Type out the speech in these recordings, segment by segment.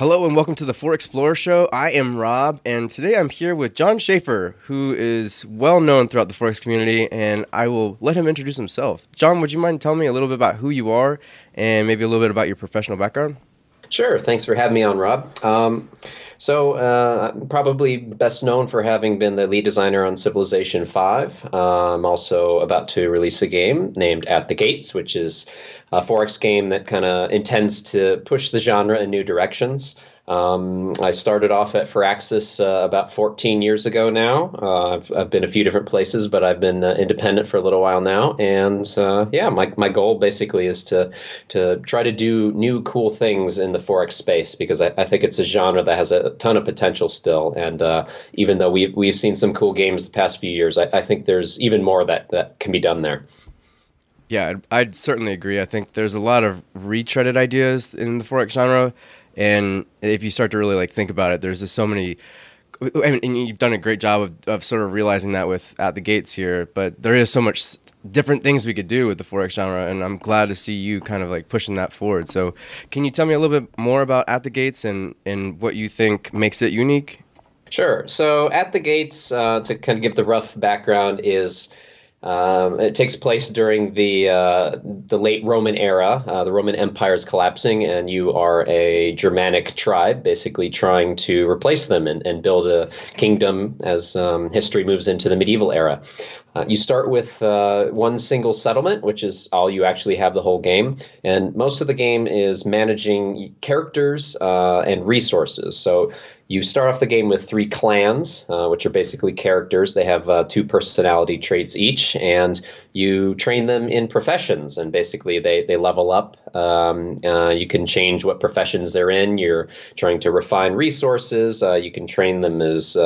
Hello and welcome to the For Explorer Show. I am Rob, and today I'm here with Jon Shafer, who is well known throughout the Forex community, and I will let him introduce himself. Jon, would you mind telling me a little bit about who you are and maybe a little bit about your professional background? Sure. Thanks for having me on, Rob. I'm probably best known for having been the lead designer on Civilization 5. I'm also about to release a game named At the Gates, which is a Forex game that kind of intends to push the genre in new directions. I started off at Firaxis about 14 years ago now. I've been a few different places, but I've been independent for a little while now. And my goal basically is to try to do new cool things in the Forex space because I think it's a genre that has a ton of potential still. And even though we've seen some cool games the past few years, I think there's even more that can be done there. Yeah, I'd certainly agree. I think there's a lot of retreaded ideas in the Forex genre. And if you start to really think about it, there's just so many, and you've done a great job of sort of realizing that with At the Gates here, but there is so much different things we could do with the Forex genre, and I'm glad to see you kind of pushing that forward. So can you tell me a little bit more about At the Gates and what you think makes it unique? Sure. So At the Gates, to kind of give the rough background, is it takes place during the late Roman era. The Roman Empire is collapsing, and you are a Germanic tribe, basically trying to replace them and build a kingdom as history moves into the medieval era. You start with one single settlement, which is all you actually have the whole game. And most of the game is managing characters and resources. So you start off the game with 3 clans, which are basically characters. They have 2 personality traits each, and you train them in professions, and basically they level up. You can change what professions they're in. You're trying to refine resources. You can train them as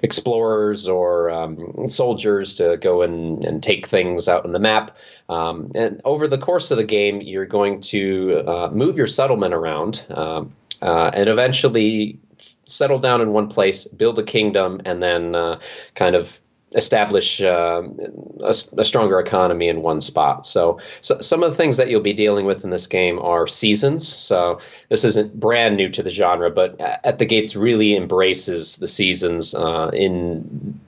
explorers or soldiers to go and take things out on the map. And over the course of the game, you're going to move your settlement around and eventually settle down in one place, build a kingdom, and then kind of establish a stronger economy in one spot. So some of the things that you'll be dealing with in this game are seasons. So this isn't brand new to the genre, but At the Gates really embraces the seasons in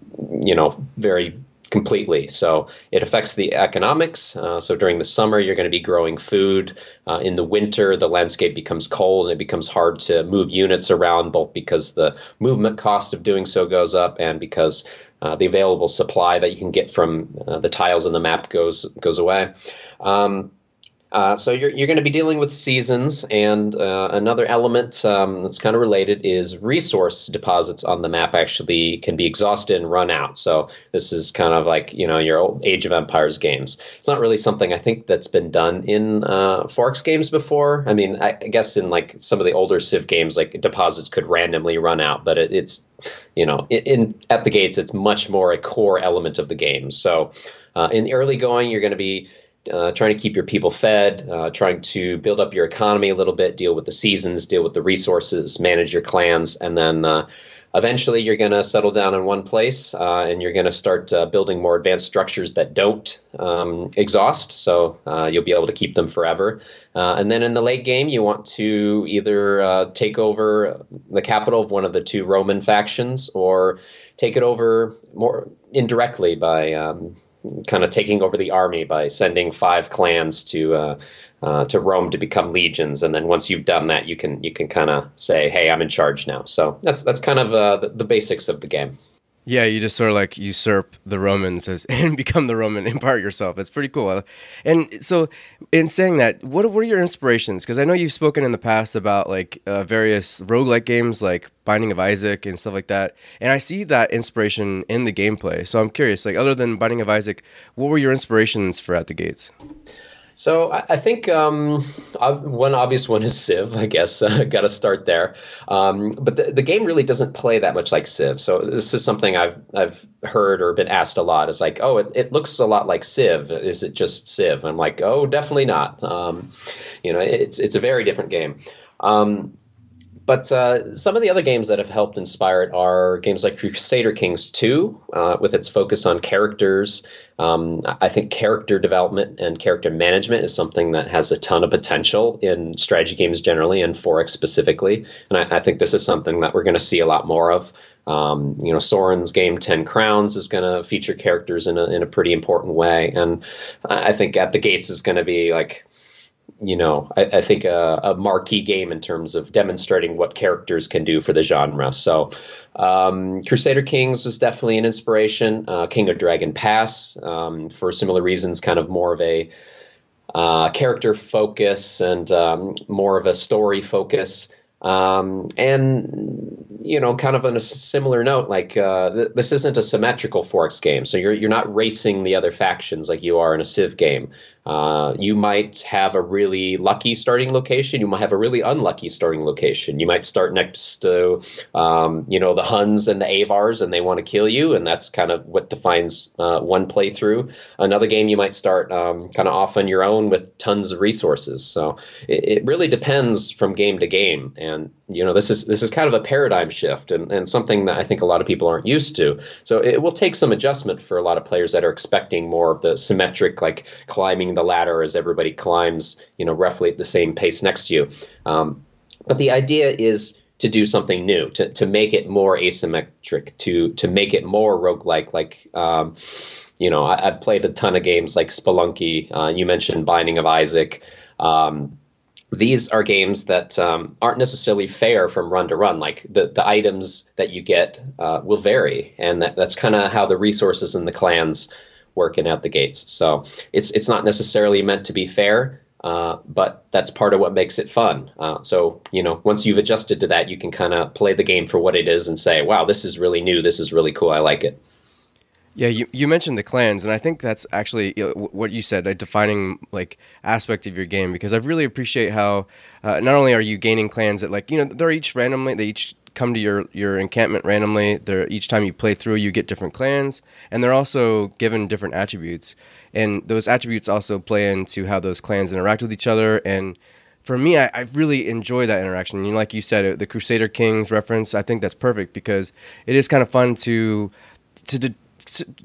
very completely. So it affects the economics. So during the summer, you're going to be growing food. In the winter, the landscape becomes cold and it becomes hard to move units around, both because the movement cost of doing so goes up and because the available supply that you can get from the tiles on the map goes away. So you're going to be dealing with seasons, and another element that's kind of related is resource deposits on the map actually can be exhausted and run out. So this is kind of like, your old Age of Empires games. It's not really something I think that's been done in Forex games before. I mean, I guess in some of the older Civ games, deposits could randomly run out, but it's At the Gates, it's much more a core element of the game. So in the early going, you're going to be trying to keep your people fed, trying to build up your economy a little bit, deal with the seasons, deal with the resources, manage your clans, and then eventually you're going to settle down in one place and you're going to start building more advanced structures that don't exhaust, so you'll be able to keep them forever. And then in the late game, you want to either take over the capital of one of the 2 Roman factions or take it over more indirectly by kind of taking over the army by sending 5 clans to Rome to become legions, and then once you've done that, you can kind of say, "Hey, I'm in charge now." So that's kind of the basics of the game. Yeah, you just sort of usurp the Romans and become the Roman Empire yourself. It's pretty cool. And so in saying that, what are your inspirations? Because I know you've spoken in the past about various roguelike games like Binding of Isaac and stuff like that. And I see that inspiration in the gameplay. So I'm curious, other than Binding of Isaac, what were your inspirations for At the Gates? So I think one obvious one is Civ, I guess. Got to start there. But the game really doesn't play that much like Civ. So this is something I've heard or been asked a lot. It's like, oh, it looks a lot like Civ. Is it just Civ? I'm like, oh, definitely not. It's a very different game. But some of the other games that have helped inspire it are games like Crusader Kings 2, with its focus on characters. I think character development and character management is something that has a ton of potential in strategy games generally and Forex specifically. And I think this is something that we're going to see a lot more of. Soren's game 10 Crowns is going to feature characters in a pretty important way. And I think At the Gates is going to be like, I think a marquee game in terms of demonstrating what characters can do for the genre. So Crusader Kings was definitely an inspiration. King of Dragon Pass, for similar reasons, kind of more of a character focus and more of a story focus. Kind of on a similar note, like this isn't a symmetrical Forex game, so you're not racing the other factions like you are in a Civ game. You might have a really lucky starting location. You might have a really unlucky starting location. You might start next to, the Huns and the Avars, and they want to kill you, and that's kind of what defines one playthrough. Another game, you might start kind of off on your own with tons of resources. So it really depends from game to game, and this is kind of a paradigm shift and something that I think a lot of people aren't used to. So it will take some adjustment for a lot of players that are expecting more of the symmetric, like climbing the ladder as everybody climbs, roughly at the same pace next to you. But the idea is to do something new, to make it more asymmetric, to make it more roguelike. I've played a ton of games like Spelunky. You mentioned Binding of Isaac. These are games that aren't necessarily fair from run to run. Like the items that you get will vary, and that's kind of how the resources in the clans work in At the Gates. So it's not necessarily meant to be fair, but that's part of what makes it fun. So once you've adjusted to that, you can kind of play the game for what it is and say, wow, this is really new. This is really cool. I like it. Yeah, you mentioned the clans, and I think that's actually what you said, a defining aspect of your game, because I really appreciate how not only are you gaining clans that they're each randomly, they each come to your encampment randomly. Each time you play through, you get different clans, and they're also given different attributes, and those attributes also play into how those clans interact with each other. And for me, I really enjoy that interaction. Like you said, the Crusader Kings reference, I think that's perfect because it is kind of fun to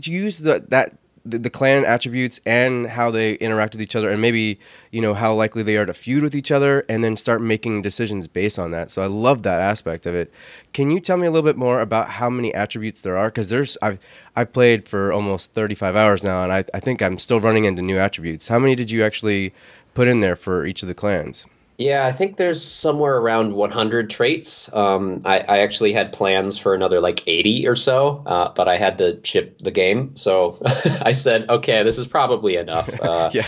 use the clan attributes and how they interact with each other, and maybe how likely they are to feud with each other, and then start making decisions based on that. So I love that aspect of it. Can you tell me a little bit more about how many attributes there are? Because I've played for almost 35 hours now, and I think I'm still running into new attributes. How many did you actually put in there for each of the clans? Yeah, I think there's somewhere around 100 traits. I actually had plans for another 80 or so, but I had to ship the game. So I said, okay, this is probably enough. Yeah.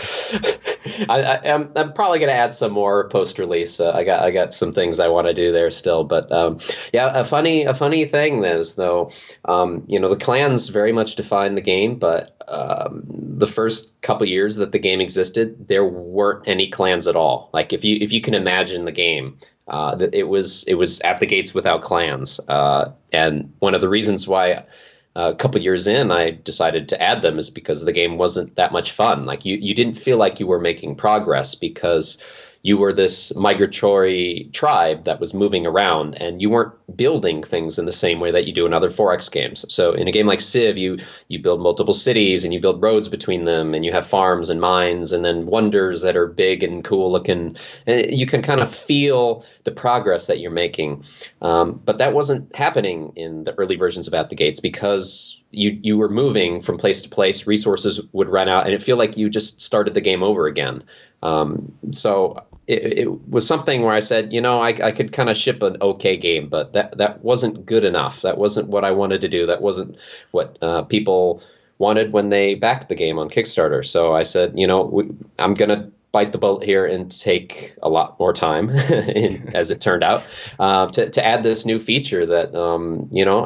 I'm probably going to add some more post-release. I got some things I want to do there still. But a funny thing is, though, the clans very much define the game, but the first couple years that the game existed, there weren't any clans at all. Like if you can imagine the game, it was At the Gates without clans. And one of the reasons why a couple years in I decided to add them is because the game wasn't that much fun. Like you didn't feel like you were making progress because you were this migratory tribe that was moving around, and you weren't building things in the same way that you do in other Forex games. So in a game like Civ, you build multiple cities and you build roads between them, and you have farms and mines and then wonders that are big and cool looking. And you can kind of feel the progress that you're making. But that wasn't happening in the early versions of At the Gates because you were moving from place to place, resources would run out, and it felt like you just started the game over again. So it was something where I said, I could kind of ship an okay game, but that wasn't good enough. That wasn't what I wanted to do. That wasn't what people wanted when they backed the game on Kickstarter. So I said, I'm going to bite the bullet here and take a lot more time, as it turned out, to add this new feature that,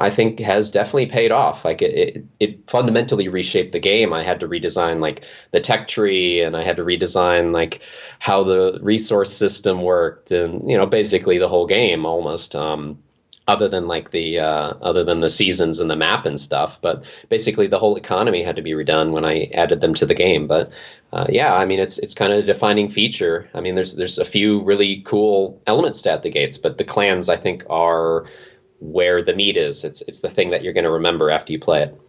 I think has definitely paid off. Like it fundamentally reshaped the game. I had to redesign the tech tree, and I had to redesign how the resource system worked, and basically the whole game almost. other than other than the seasons and the map and stuff. But basically, the whole economy had to be redone when I added them to the game. But yeah, I mean, it's kind of a defining feature. I mean, there's a few really cool elements to At the Gates, but the clans I think are where the meat is. It's the thing that you're going to remember after you play it.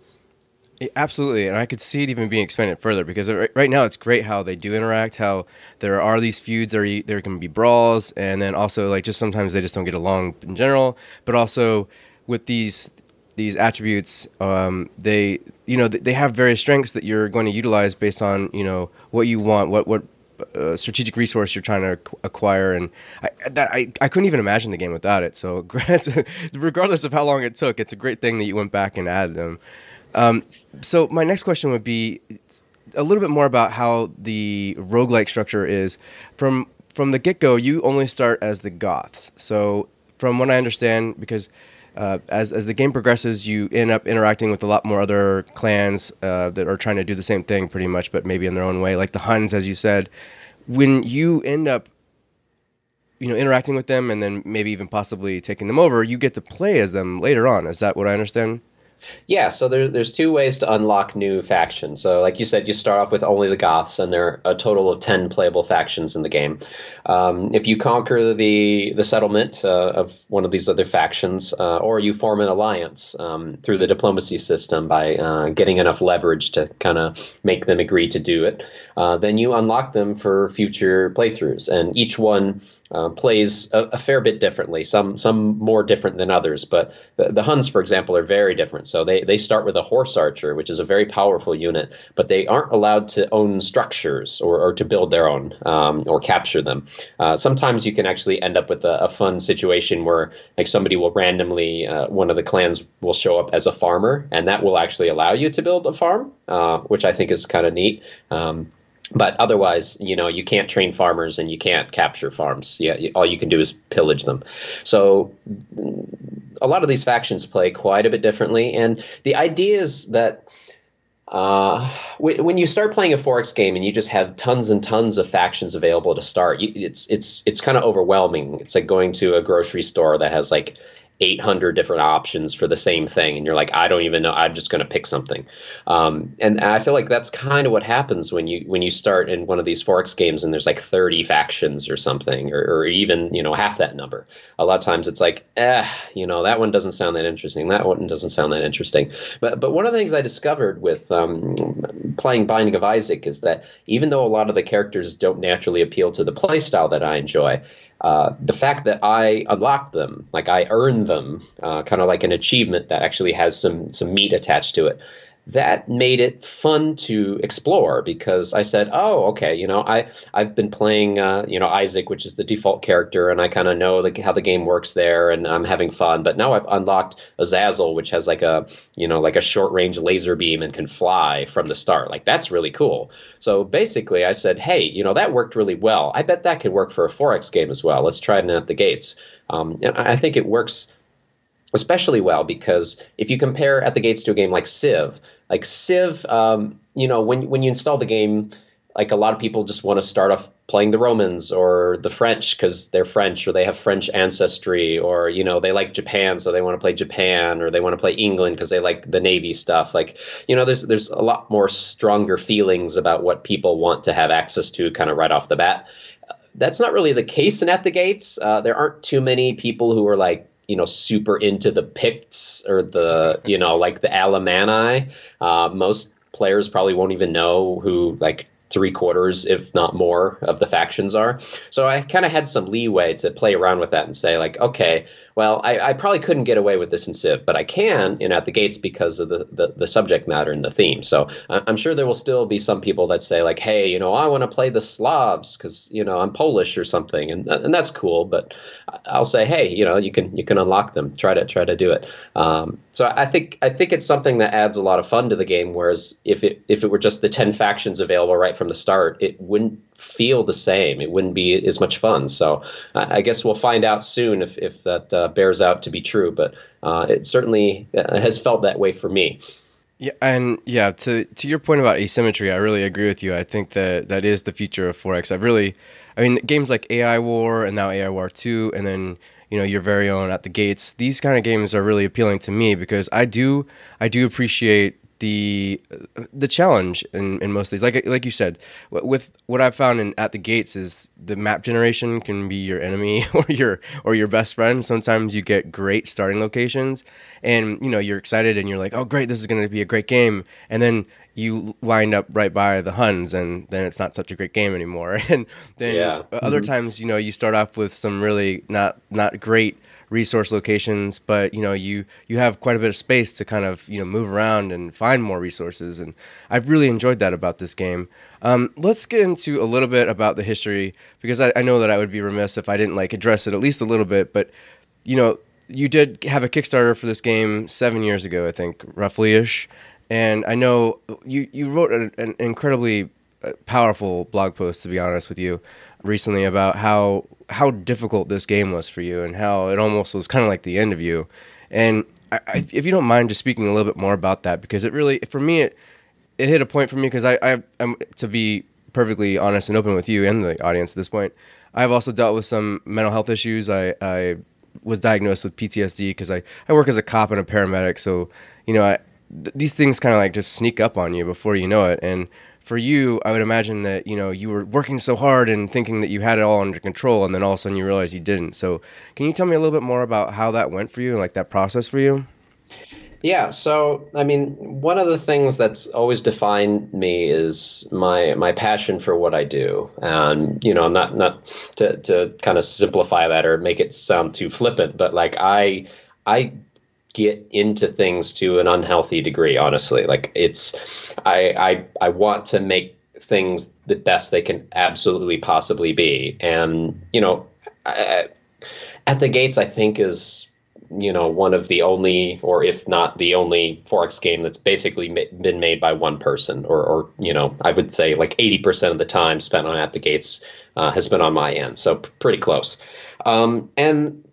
Absolutely, and I could see it even being expanded further because right now it's great how they do interact, how there are these feuds, there can be brawls, and then also like just sometimes they just don't get along in general. But also with these attributes, they they have various strengths that you're going to utilize based on what you want, what strategic resource you're trying to acquire, and I couldn't even imagine the game without it. So regardless of how long it took, it's a great thing that you went back and added them. So my next question would be a little bit more about how the roguelike structure is. From the get-go, you only start as the Goths. So from what I understand, because as the game progresses, you end up interacting with a lot more other clans that are trying to do the same thing pretty much, but maybe in their own way, like the Huns, as you said. When you end up interacting with them and then maybe even possibly taking them over, you get to play as them later on. Is that what I understand? Yeah, so there's two ways to unlock new factions. So, like you said, you start off with only the Goths, and there are a total of 10 playable factions in the game. If you conquer the settlement of one of these other factions, or you form an alliance through the diplomacy system by getting enough leverage to kind of make them agree to do it, then you unlock them for future playthroughs. And each one plays a fair bit differently, some more different than others. But the Huns, for example, are very different. So they start with a horse archer, which is a very powerful unit, but they aren't allowed to own structures or to build their own or capture them. Sometimes you can actually end up with a fun situation where like somebody will randomly, one of the clans will show up as a farmer, and that will actually allow you to build a farm, which I think is kind of neat. But otherwise, you can't train farmers and you can't capture farms. Yeah, all you can do is pillage them. So a lot of these factions play quite a bit differently. And the idea is that when you start playing a 4X game and you just have tons and tons of factions available to start, it's kind of overwhelming. It's like going to a grocery store that has like 800 different options for the same thing, and you're like, I don't even know, I'm just going to pick something. And I feel like that's kind of what happens when you start in one of these 4X games and there's like 30 factions or something, or even half that number. A lot of times it's like, that one doesn't sound that interesting, that one doesn't sound that interesting. But one of the things I discovered with playing Binding of Isaac is that even though a lot of the characters don't naturally appeal to the play style that I enjoy, the fact that I unlock them, like I earn them, kind of like an achievement that actually has some meat attached to it, that made it fun to explore, because I said, oh, okay, I've been playing, Isaac, which is the default character, and I kind of know how the game works there, and I'm having fun. But now I've unlocked Azazel, which has like a short range laser beam and can fly from the start. Like, that's really cool. So basically, I said, hey, that worked really well. I bet that could work for a 4X game as well. Let's try it at the gates. And I think it works especially well, because if you compare At the Gates to a game like Civ, when you install the game, like a lot of people just want to start off playing the Romans or the French because they're French, or they have French ancestry, or they like Japan, so they want to play Japan, or they want to play England because they like the Navy stuff. Like, there's a lot more stronger feelings about what people want to have access to kind of right off the bat. That's not really the case in At the Gates. There aren't too many people who are like, super into the Picts or the, like the Alemanni. Most players probably won't even know who like 3/4, if not more, of the factions are. So I kind of had some leeway to play around with that and say, like, okay, well, I probably couldn't get away with this in Civ, but I can in At the Gates because of the subject matter and the theme. So I'm sure there will still be some people that say, like, hey, I want to play the Slavs because, I'm Polish or something, and that's cool. But I'll say, hey, you can unlock them. Try to do it. So I think it's something that adds a lot of fun to the game. Whereas if it were just the 10 factions available right from the start, it wouldn't feel the same. It wouldn't be as much fun. So I guess we'll find out soon if that bears out to be true. But it certainly has felt that way for me. Yeah, and yeah, to your point about asymmetry, I really agree with you. I think that is the future of 4X. I mean, games like AI War and now AI War 2, and then your very own At the Gates. These kind of games are really appealing to me because I do appreciate the challenge in most of these. Like you said, with what I've found in At the Gates is the map generation can be your enemy or your best friend. Sometimes you get great starting locations, and you're excited and you're like, oh great, this is going to be a great game, and then you wind up right by the Huns, and then it's not such a great game anymore. And then Yeah. other times, you start off with some really not great resource locations, but you have quite a bit of space to kind of move around and find more resources, and I've really enjoyed that about this game. Let's get into a little bit about the history, because I know that I would be remiss if I didn't address it at least a little bit. But you did have a Kickstarter for this game 7 years ago, I think, roughly ish, and I know you wrote an incredibly powerful blog post, to be honest with you, recently about how difficult this game was for you and how it almost was kind of like the end of you. And if you don't mind just speaking a little bit more about that, because it really, for me, it hit a point for me, because I'm, to be perfectly honest and open with you and the audience at this point, I've also dealt with some mental health issues. I was diagnosed with PTSD because I work as a cop and a paramedic. So, these things kind of just sneak up on you before you know it. And for you, I would imagine that, you were working so hard and thinking that you had it all under control, and then all of a sudden you realize you didn't. So can you tell me a little bit more about how that went for you and that process for you? Yeah, so I mean, one of the things that's always defined me is my passion for what I do, and not to kind of simplify that or make it sound too flippant, but I get into things to an unhealthy degree, honestly. I want to make things the best they can absolutely possibly be, and At the Gates, I think, is one of the only, or if not the only, 4X game that's basically been made by one person, or I would say 80% of the time spent on At the Gates has been on my end, so pretty close. And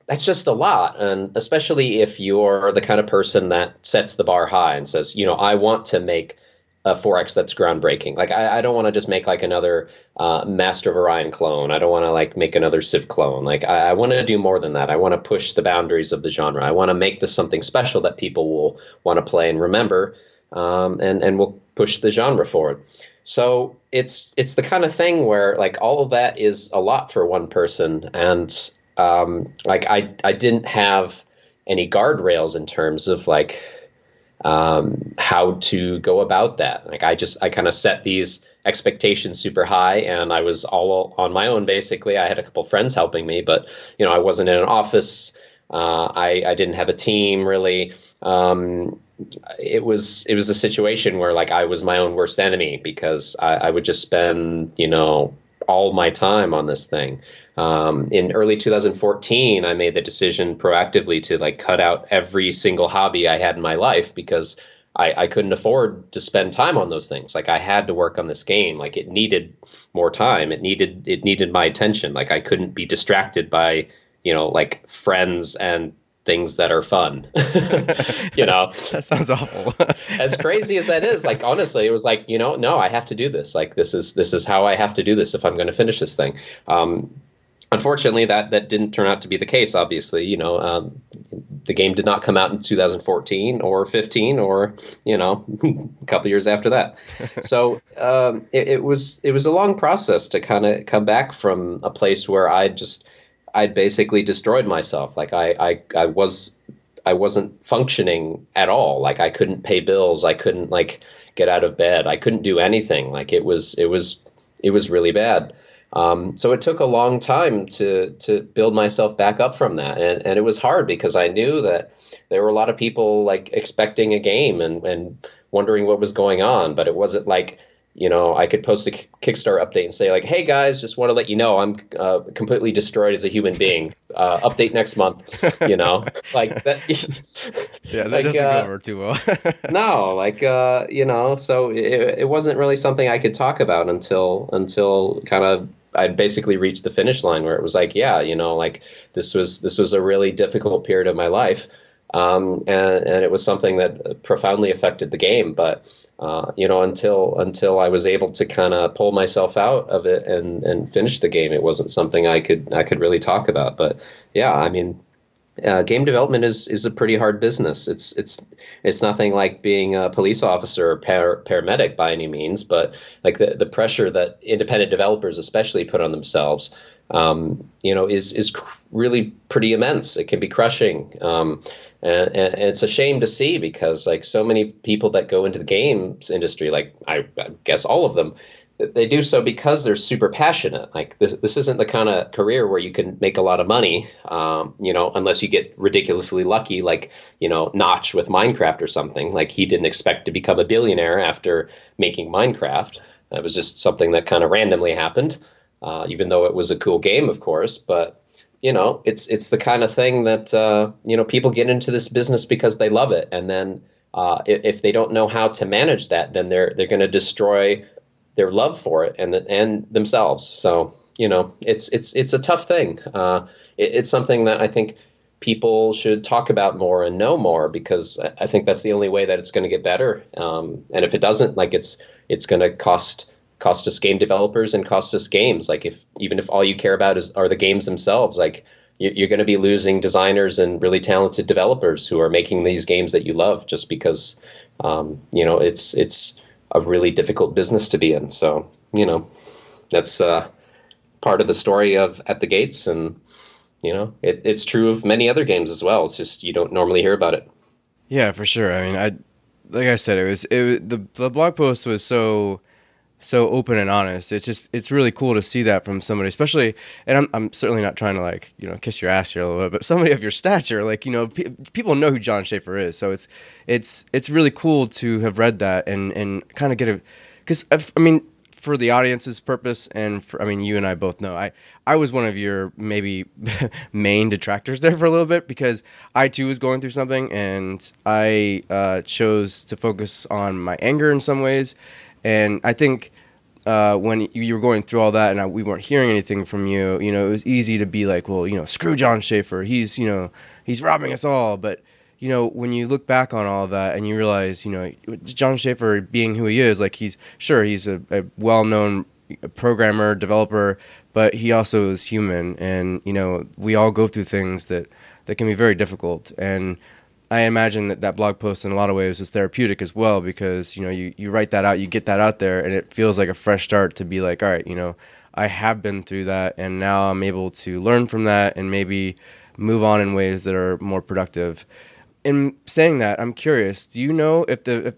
that's just a lot, and especially if you're the kind of person that sets the bar high and says, I want to make a 4X that's groundbreaking. I don't want to just make another Master of Orion clone. I don't want to make another Civ clone. I want to do more than that. I want to push the boundaries of the genre. I want to make this something special that people will want to play and remember, and will push the genre forward. So it's the kind of thing where all of that is a lot for one person, and I didn't have any guardrails in terms of how to go about that. I kind of set these expectations super high, and I was all on my own, basically. I had a couple friends helping me, but I wasn't in an office. I didn't have a team really. It was a situation where I was my own worst enemy, because I would just spend all my time on this thing. In early 2014, I made the decision proactively to cut out every single hobby I had in my life, because I couldn't afford to spend time on those things. I had to work on this game. It needed more time. It needed my attention. I couldn't be distracted by friends and things that are fun. That sounds awful. As crazy as that is, honestly, it was no, I have to do this. This is how I have to do this if I'm going to finish this thing. Unfortunately, that didn't turn out to be the case. Obviously, the game did not come out in 2014 or 15 or a couple years after that. So it was a long process to kind of come back from a place where I'd basically destroyed myself. I wasn't functioning at all. I couldn't pay bills. I couldn't get out of bed. I couldn't do anything. It was really bad. So it took a long time to build myself back up from that. And it was hard, because I knew that there were a lot of people expecting a game and wondering what was going on. But it wasn't I could post a Kickstarter update and say hey guys, just want to let you know I'm completely destroyed as a human being. Update next month. That. Yeah, that doesn't go over too well. No, so it wasn't really something I could talk about until kind of I'd basically reached the finish line, where it was this was a really difficult period of my life. and it was something that profoundly affected the game. But until I was able to kind of pull myself out of it and finish the game, it wasn't something I could really talk about. But yeah, I mean, game development is a pretty hard business. It's nothing like being a police officer or paramedic by any means, but like the pressure that independent developers especially put on themselves, is really pretty immense. It can be crushing, and it's a shame to see because like so many people that go into the games industry, like I guess all of them, they do so because they're super passionate. Like this isn't the kind of career where you can make a lot of money, unless you get ridiculously lucky, like, Notch with Minecraft or something. Like he didn't expect to become a billionaire after making Minecraft. It was just something that kind of randomly happened, even though it was a cool game, of course. But, it's the kind of thing that, people get into this business because they love it. And then if they don't know how to manage that, then they're going to destroy their love for it and themselves. So, it's a tough thing. It's something that I think people should talk about more and know more, because I think that's the only way that it's going to get better. And if it doesn't, like it's going to cost us game developers and cost us games. Like even if all you care about are the games themselves, like you're going to be losing designers and really talented developers who are making these games that you love, just because it's a really difficult business to be in. So, that's part of the story of At the Gates. And, it's true of many other games as well. It's just you don't normally hear about it. Yeah, for sure. I mean, like I said, the blog post was so open and honest. It's really cool to see that from somebody, especially, and I'm certainly not trying to like, kiss your ass here a little bit, but somebody of your stature, like, people know who Jon Shafer is. So it's really cool to have read that and kind of get a, because I mean, for the audience's purpose, and I mean, you and I both know, I was one of your maybe main detractors there for a little bit, because I too was going through something, and I chose to focus on my anger in some ways. And I think when you were going through all that and we weren't hearing anything from you, it was easy to be like, well, screw Jon Shafer. He's robbing us all. But, when you look back on all of that and you realize, Jon Shafer being who he is, like he's a well-known programmer, developer, but he also is human. And, we all go through things that can be very difficult. And I imagine that blog post in a lot of ways is therapeutic as well, because, you write that out, you get that out there, and it feels like a fresh start to be like, all right, I have been through that, and now I'm able to learn from that and maybe move on in ways that are more productive. In saying that, I'm curious, do you know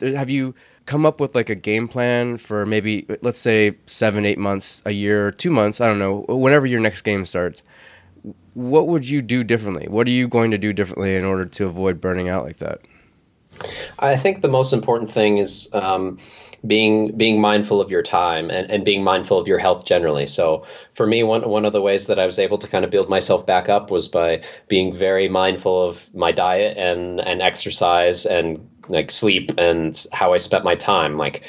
have you come up with like a game plan for maybe, let's say 7, 8 months, a year, 2 months, I don't know, whenever your next game starts? What would you do differently? What are you going to do differently in order to avoid burning out like that? I think the most important thing is being mindful of your time and being mindful of your health generally. So for me, one of the ways that I was able to kind of build myself back up was by being very mindful of my diet and exercise and like sleep and how I spent my time. Like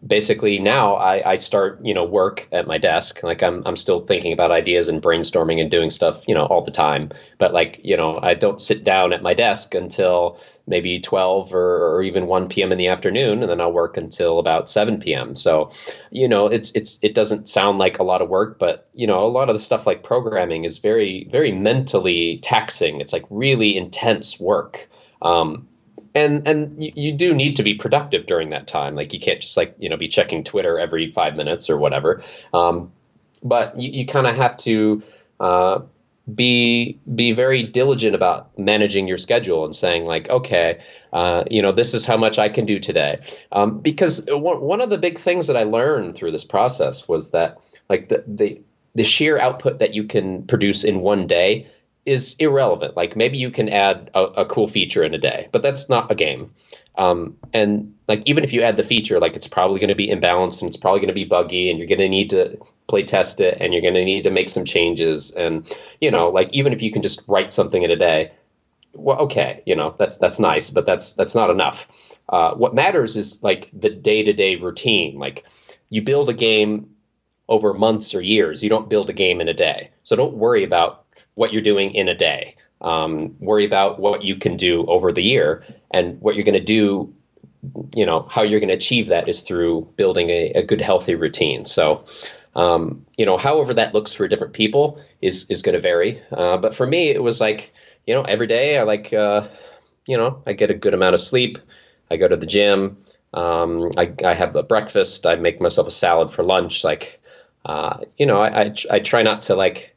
basically now I start, work at my desk. Like I'm still thinking about ideas and brainstorming and doing stuff, all the time. But like, I don't sit down at my desk until maybe 12 or even 1 p.m. in the afternoon, and then I'll work until about 7 p.m. So, it doesn't sound like a lot of work, but a lot of the stuff like programming is very, very mentally taxing. It's like really intense work. And you do need to be productive during that time. Like you can't just like, be checking Twitter every 5 minutes or whatever. But you kind of have to be very diligent about managing your schedule and saying like, okay, this is how much I can do today. Because one of the big things that I learned through this process was that like the sheer output that you can produce in one day is irrelevant. Like maybe you can add a cool feature in a day, but that's not a game. And like even if you add the feature, like it's probably going to be imbalanced and it's probably going to be buggy, and you're going to need to play test it, and you're going to need to make some changes. And like even if you can just write something in a day, well, okay, that's nice, but that's not enough. What matters is like the day-to-day routine. Like you build a game over months or years. You don't build a game in a day. So don't worry about what you're doing in a day. Worry about what you can do over the year, and what you're going to do, how you're going to achieve that is through building a good, healthy routine. So, however that looks for different people is going to vary. But for me, it was like, every day I like, I get a good amount of sleep. I go to the gym. I have a breakfast. I make myself a salad for lunch. Like, I try not to like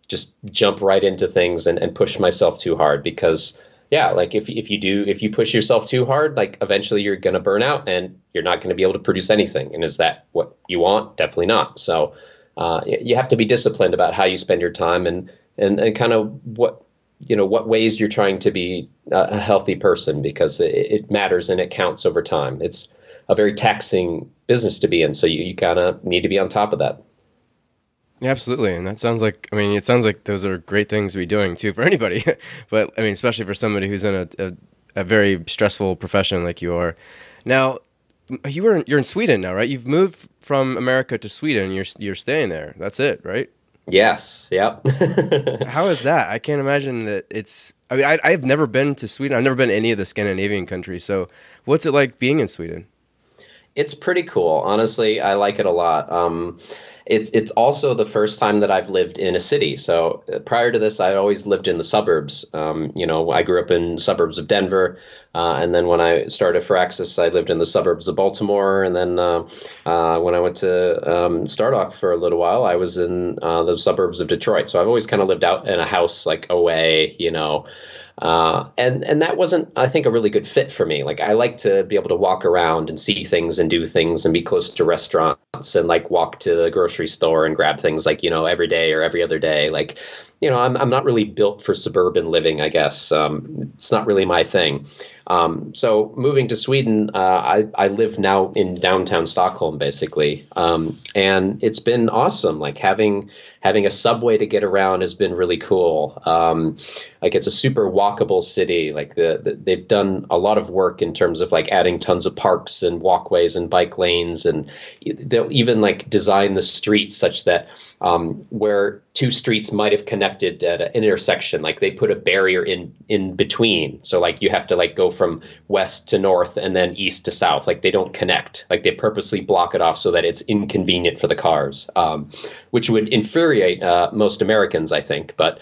just jump right into things and push myself too hard, because yeah, like if you push yourself too hard, like eventually you're going to burn out and you're not going to be able to produce anything. And is that what you want? Definitely not. So you have to be disciplined about how you spend your time, and kind of what ways you're trying to be a healthy person, because it matters and it counts over time. It's a very taxing business to be in, so you kind of need to be on top of that. Yeah, absolutely. And that sounds like, I mean, it sounds like those are great things to be doing too for anybody. But I mean, especially for somebody who's in a very stressful profession like you are. Now, you're in Sweden now, right? You've moved from America to Sweden. You're staying there. That's it, right? Yes. Yep. How is that? I can't imagine that it's. I mean, I've never been to Sweden. I've never been to any of the Scandinavian countries. So, what's it like being in Sweden? It's pretty cool. Honestly, I like it a lot. It's also the first time that I've lived in a city. So prior to this, I always lived in the suburbs. I grew up in suburbs of Denver, and then when I started Firaxis, I lived in the suburbs of Baltimore. And then when I went to Stardock for a little while, I was in the suburbs of Detroit. So I've always kind of lived out in a house like away, and that wasn't, I think, a really good fit for me. Like, I like to be able to walk around and see things and do things and be close to restaurants and like walk to the grocery store and grab things like, every day or every other day. Like, I'm not really built for suburban living, I guess. It's not really my thing. So moving to Sweden, I live now in downtown Stockholm, basically. And it's been awesome. Like having a subway to get around has been really cool. Like it's a super walkable city. Like they've done a lot of work in terms of like adding tons of parks and walkways and bike lanes, and they'll even like design the streets such that where two streets might have connected at an intersection, like they put a barrier in between. So like you have to like go from west to north and then east to south. Like they don't connect. Like they purposely block it off so that it's inconvenient for the cars, which would infuriate most Americans, I think. But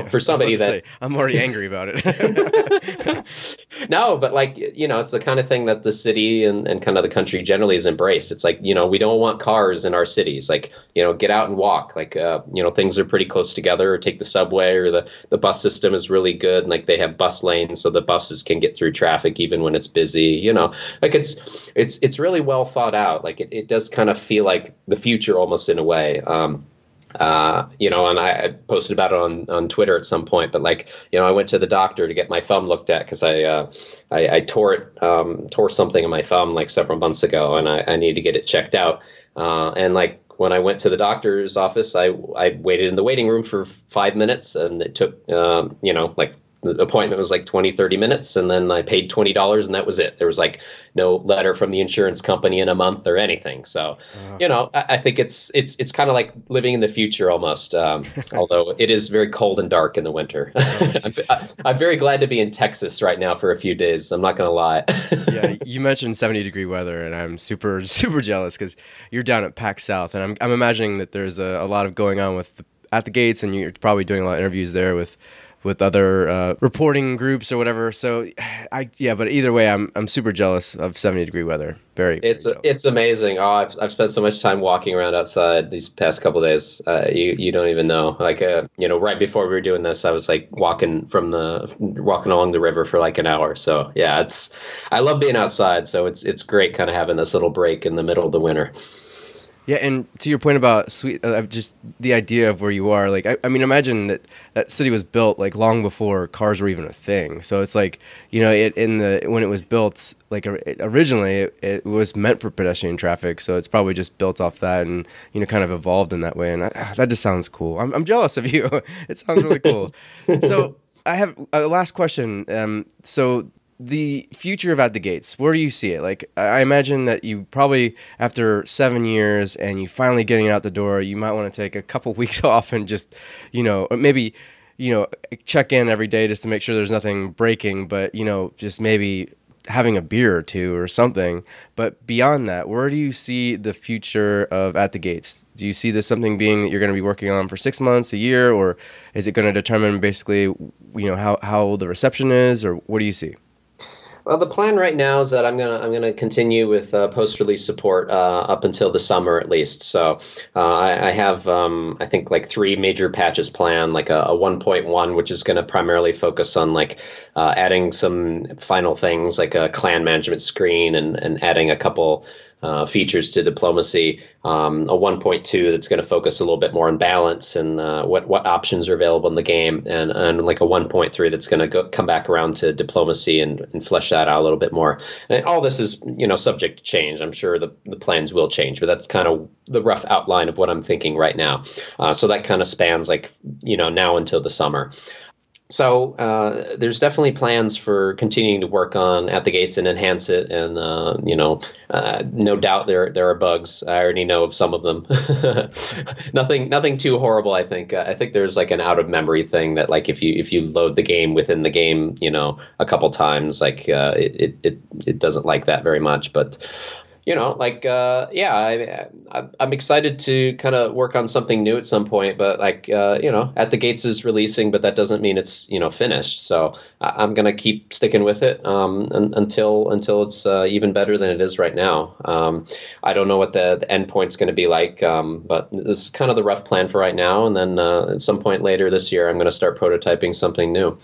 for somebody that I'm already angry about it. No, but like, it's the kind of thing that the city and kind of the country generally has embraced. It's like, we don't want cars in our cities. Like, get out and walk. Like, things are pretty close together. Or take the subway, or the bus system is really good. And like they have bus lanes so the buses can get through traffic even when it's busy. Like it's really well thought out. Like it does kind of feel like the future almost in a way. And I posted about it on Twitter at some point, but like, I went to the doctor to get my thumb looked at because I tore something in my thumb like several months ago, and I need to get it checked out. And like when I went to the doctor's office, I waited in the waiting room for 5 minutes, and it took, like the appointment was like 20, 30 minutes. And then I paid $20 and that was it. There was like no letter from the insurance company in a month or anything. So, I think it's kind of like living in the future almost. Although it is very cold and dark in the winter. I'm very glad to be in Texas right now for a few days. I'm not going to lie. Yeah. You mentioned 70-degree weather, and I'm super, super jealous because you're down at PAC South, and I'm imagining that there's a lot of going on at the gates, and you're probably doing a lot of interviews there with other reporting groups or whatever. So, but either way, I'm super jealous of 70-degree weather. It's amazing. Oh, I've spent so much time walking around outside these past couple of days. You don't even know. Like, right before we were doing this, I was like walking along the river for like an hour. So yeah, I love being outside. So it's great kind of having this little break in the middle of the winter. Yeah, and to your point about just the idea of where you are, like, I mean, imagine that city was built like long before cars were even a thing. So it's like, when it was built, like originally it was meant for pedestrian traffic. So it's probably just built off that and, kind of evolved in that way. And that just sounds cool. I'm jealous of you. It sounds really cool. So I have a last question. So the future of At the Gates, where do you see it? Like, I imagine that you probably, after 7 years and you finally getting out the door, you might want to take a couple weeks off and just, or maybe check in every day just to make sure there's nothing breaking, but, just maybe having a beer or two or something. But beyond that, where do you see the future of At the Gates? Do you see this something being that you're going to be working on for 6 months, a year, or is it going to determine basically, how the reception is, or what do you see? Well, the plan right now is that I'm gonna continue with post-release support up until the summer at least. So I have I think like three major patches planned, like a 1.1, which is going to primarily focus on like adding some final things like a clan management screen and adding a couple features to diplomacy. A 1.2 that's going to focus a little bit more on balance and what options are available in the game, and like a 1.3 that's going to come back around to diplomacy and flesh that out a little bit more. And all this is subject to change. I'm sure the plans will change, but that's kind of the rough outline of what I'm thinking right now. So that kind of spans like now until the summer. So there's definitely plans for continuing to work on At the Gates and enhance it, and no doubt there are bugs. I already know of some of them. Nothing too horrible. I think there's like an out of memory thing that like if you load the game within the game, a couple times, like it doesn't like that very much, but. Yeah, I'm excited to kind of work on something new at some point, but like, At the Gates is releasing, but that doesn't mean it's, finished. So I'm going to keep sticking with it until it's even better than it is right now. I don't know what the end point's going to be like, but this is kind of the rough plan for right now. And then at some point later this year, I'm going to start prototyping something new.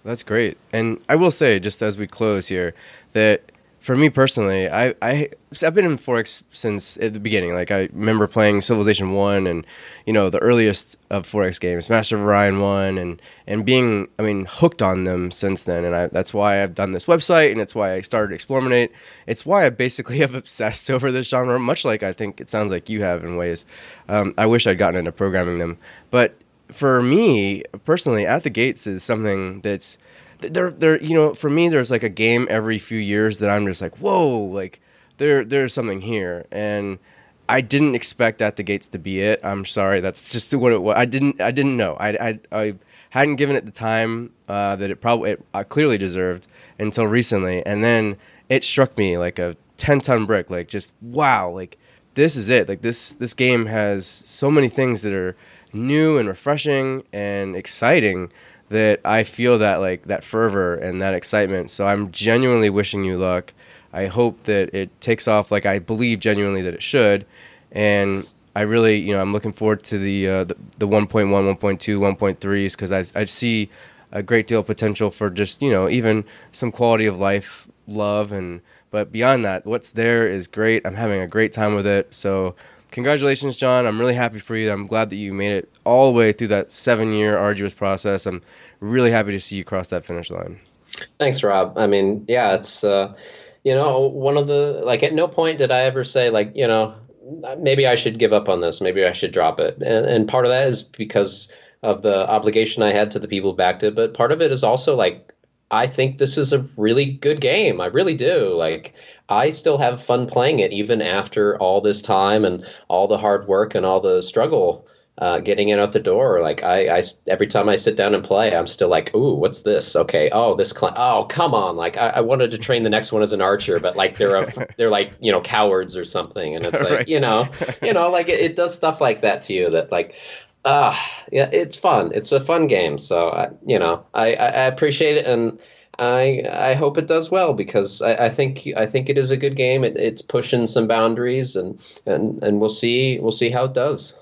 That's great. And I will say, just as we close here, that for me personally, I've been in 4X since at the beginning. Like I remember playing Civilization 1 and the earliest of 4X games, Master of Orion 1, and being hooked on them since then. And that's why I've done this website, and it's why I started Explorminate. It's why I basically have obsessed over this genre, much like I think it sounds like you have in ways. I wish I'd gotten into programming them, but for me personally, At the Gates is something that's for me, there's like a game every few years that I'm just like, whoa, like there's something here. And I didn't expect At the Gates to be it. I'm sorry. That's just what it was. I didn't know. I hadn't given it the time that I clearly deserved until recently. And then it struck me like a 10-ton brick, like just, wow, like this is it. Like this game has so many things that are new and refreshing and exciting that I feel that like that fervor and that excitement. So I'm genuinely wishing you luck. I hope that it takes off like I believe genuinely that it should. And I really, I'm looking forward to the 1.1, 1.2, 1.3s because I see a great deal of potential for just, even some quality of life, love, but beyond that, what's there is great. I'm having a great time with it. So congratulations, Jon. I'm really happy for you. I'm glad that you made it all the way through that 7-year arduous process. I'm really happy to see you cross that finish line. Thanks, Rob. I mean, yeah, it's, one of the, like, at no point did I ever say, like, maybe I should give up on this. Maybe I should drop it. And part of that is because of the obligation I had to the people who backed it. But part of it is also like, I think this is a really good game. I really do. Like, I still have fun playing it even after all this time and all the hard work and all the struggle getting it out the door. Like, I every time I sit down and play, I'm still like, ooh, what's this? Okay, oh, oh, come on. Like, I wanted to train the next one as an archer, but like they're like cowards or something, and it's like Right. like it does stuff like that to you that like. Yeah, it's fun. It's a fun game. So, I appreciate it, and I hope it does well because I think it is a good game. It's pushing some boundaries, and we'll see how it does.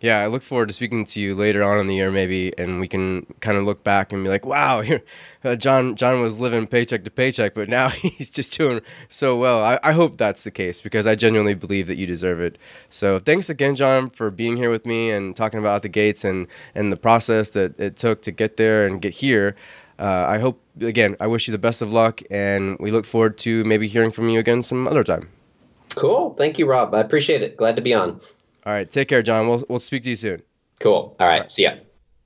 Yeah, I look forward to speaking to you later on in the year, maybe, and we can kind of look back and be like, "Wow, Jon was living paycheck to paycheck, but now he's just doing so well." I hope that's the case because I genuinely believe that you deserve it. So, thanks again, Jon, for being here with me and talking about the gates and the process that it took to get there and get here. I hope again. I wish you the best of luck, and we look forward to maybe hearing from you again some other time. Cool. Thank you, Rob. I appreciate it. Glad to be on. All right, take care, Jon. We'll speak to you soon. Cool. All right. See ya.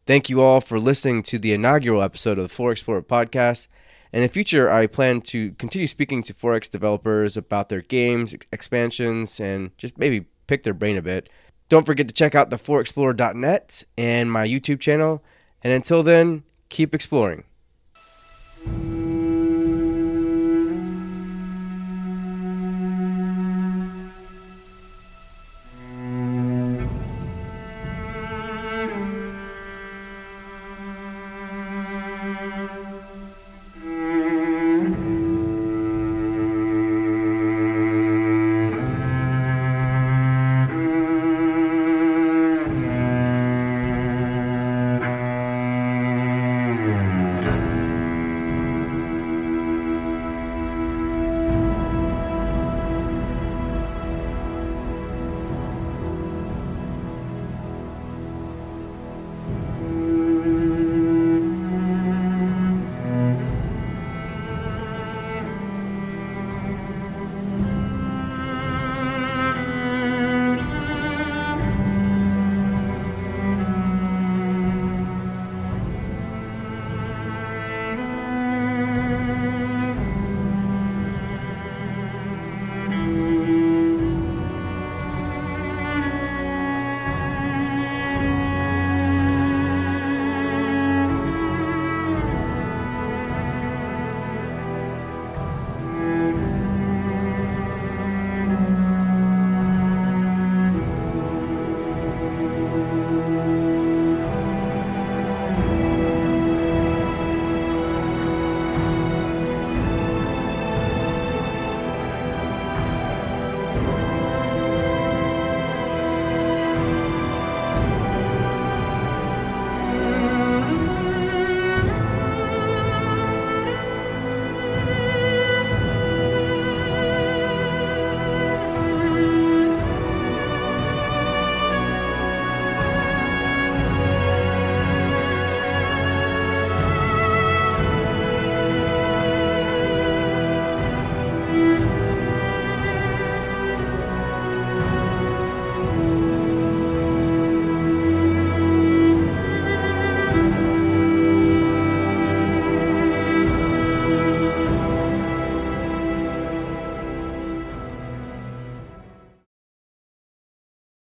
Thank you all for listening to the inaugural episode of the 4X Explorer podcast. In the future, I plan to continue speaking to 4X developers about their games, expansions, and just maybe pick their brain a bit. Don't forget to check out the 4explorer.net and my YouTube channel. And until then, keep exploring.